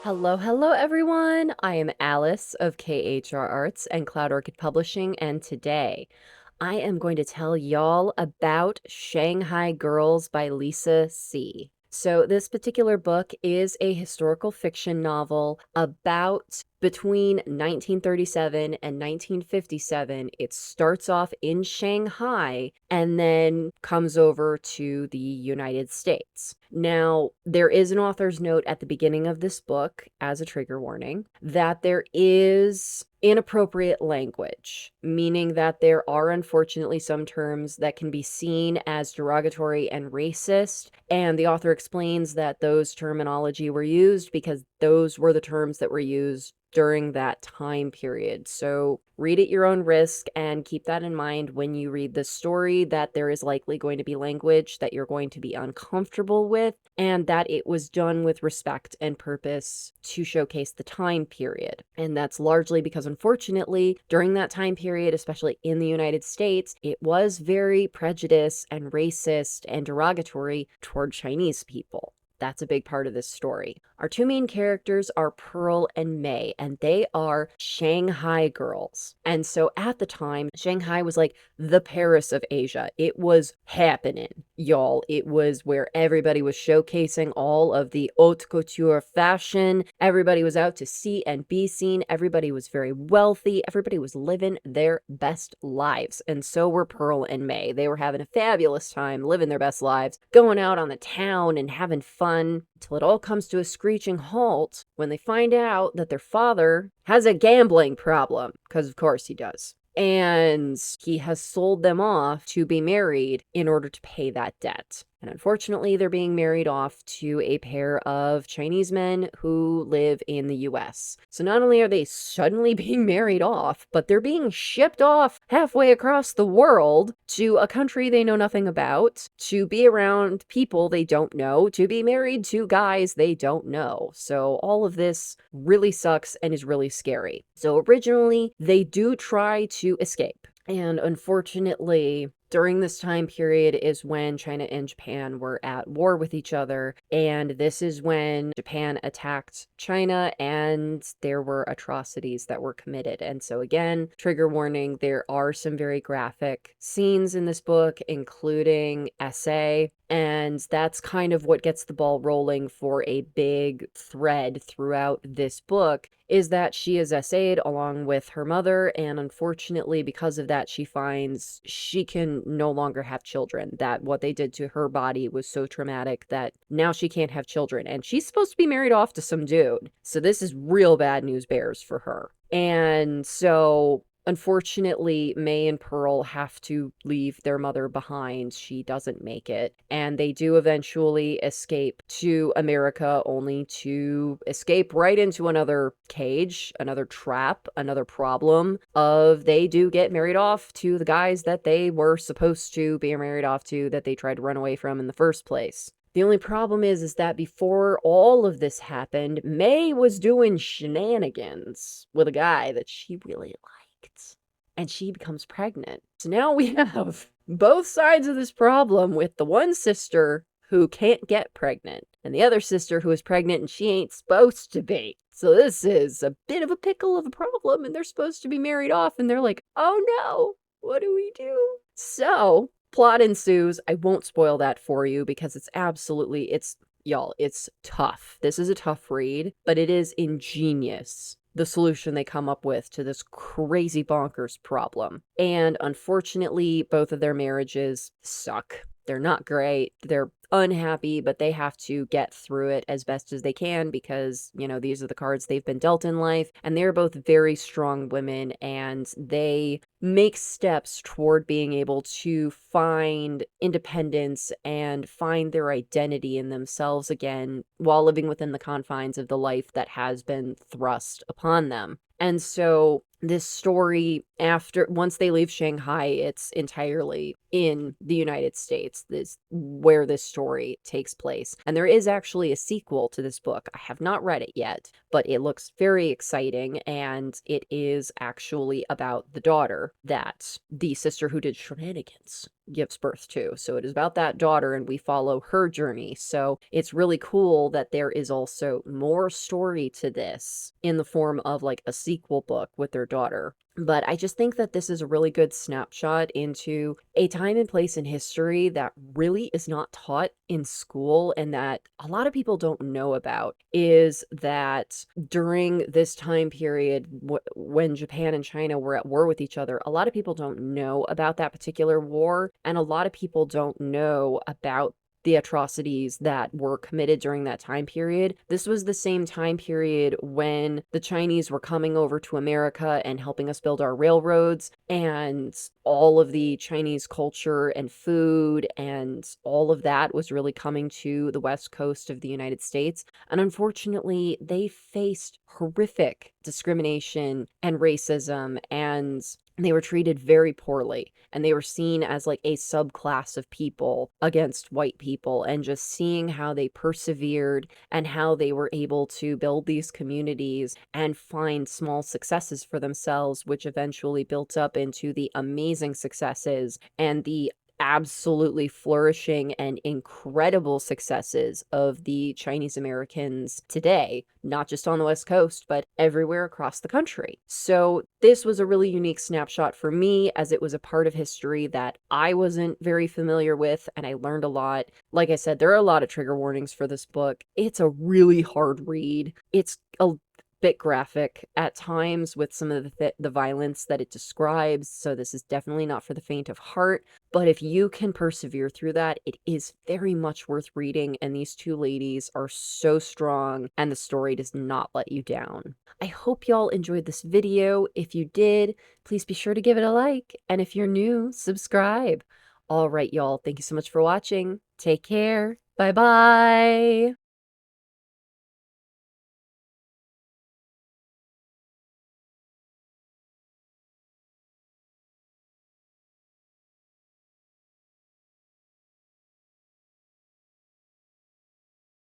Hello, hello everyone! I am Alice of KHR Arts and Cloud Orchid Publishing, and today I am going to tell y'all about Shanghai Girls by Lisa C. So this particular book is a historical fiction novel about between 1937 and 1957. It starts off in Shanghai and then comes over to the United States. Now, there is an author's note at the beginning of this book, as a trigger warning, that there is inappropriate language, meaning that there are unfortunately some terms that can be seen as derogatory and racist, and the author explains that those terminology were used because those were the terms that were used during that time period. So read at your own risk and keep that in mind when you read the story, that there is likely going to be language that you're going to be uncomfortable with, and that it was done with respect and purpose to showcase the time period. And that's largely because, unfortunately, during that time period, especially in the United States, it was very prejudiced and racist and derogatory toward Chinese people. That's a big part of this story. Our two main characters are Pearl and May, and they are Shanghai girls. And so at the time, Shanghai was like the Paris of Asia. It was happening, y'all. It was where everybody was showcasing all of the haute couture fashion. Everybody was out to see and be seen. Everybody was very wealthy. Everybody was living their best lives. And so were Pearl and May. They were having a fabulous time, living their best lives, going out on the town and having fun until it all comes to a screeching halt when they find out that their father has a gambling problem, because of course he does. And he has sold them off to be married in order to pay that debt. And unfortunately, they're being married off to a pair of Chinese men who live in the US. So not only are they suddenly being married off, but they're being shipped off halfway across the world to a country they know nothing about, to be around people they don't know, to be married to guys they don't know. So all of this really sucks and is really scary. So originally, they do try to escape. And unfortunately, during this time period is when China and Japan were at war with each other, and this is when Japan attacked China and there were atrocities that were committed. And so again, trigger warning, there are some very graphic scenes in this book, including SA, and that's kind of what gets the ball rolling for a big thread throughout this book, is that she is SA'd along with her mother, and unfortunately because of that she finds she can no longer have children, that what they did to her body was so traumatic that now she can't have children, and she's supposed to be married off to some dude. So this is real bad news bears for her. And so unfortunately, May and Pearl have to leave their mother behind. She doesn't make it. And they do eventually escape to America, only to escape right into another cage, another trap, another problem of they do get married off to the guys that they were supposed to be married off to, that they tried to run away from in the first place. The only problem is that before all of this happened, May was doing shenanigans with a guy that she really liked. And she becomes pregnant. So now we have both sides of this problem, with the one sister who can't get pregnant and the other sister who is pregnant and she ain't supposed to be. So this is a bit of a pickle of a problem, and they're supposed to be married off and they're like, oh no, what do we do? So plot ensues. I won't spoil that for you because it's y'all, it's tough. This is a tough read, but it is ingenious, the solution they come up with to this crazy bonkers problem. And unfortunately, both of their marriages suck. They're not great. They're unhappy, but they have to get through it as best as they can because, you know, these are the cards they've been dealt in life. And they're both very strong women, and they make steps toward being able to find independence and find their identity in themselves again while living within the confines of the life that has been thrust upon them. And so this story, once they leave Shanghai, it's entirely in the United States, where this story takes place. And there is actually a sequel to this book. I have not read it yet, but it looks very exciting, and it is actually about the daughter that the sister who did shenanigans gives birth to. So it is about that daughter, and we follow her journey. So it's really cool that there is also more story to this in the form of like a sequel book with their daughter. But I just think that this is a really good snapshot into a time and place in history that really is not taught in school, and that a lot of people don't know about, is that during this time period when Japan and China were at war with each other, a lot of people don't know about that particular war, and a lot of people don't know about the atrocities that were committed during that time period. This was the same time period when the Chinese were coming over to America and helping us build our railroads, and all of the Chinese culture and food and all of that was really coming to the west coast of the United States. And unfortunately, they faced horrific discrimination and racism, and they were treated very poorly, and they were seen as like a subclass of people against white people. And just seeing how they persevered and how they were able to build these communities and find small successes for themselves, which eventually built up into the amazing successes and the absolutely flourishing and incredible successes of the Chinese Americans today, not just on the West Coast, but everywhere across the country. So this was a really unique snapshot for me, as it was a part of history that I wasn't very familiar with, and I learned a lot. Like I said, there are a lot of trigger warnings for this book. It's a really hard read. It's a bit graphic at times with some of the violence that it describes, so this is definitely not for the faint of heart. But if you can persevere through that, it is very much worth reading, and these two ladies are so strong, and the story does not let you down. I hope y'all enjoyed this video. If you did, please be sure to give it a like, and if you're new, subscribe. All right, y'all, thank you so much for watching. Take care. Bye-bye.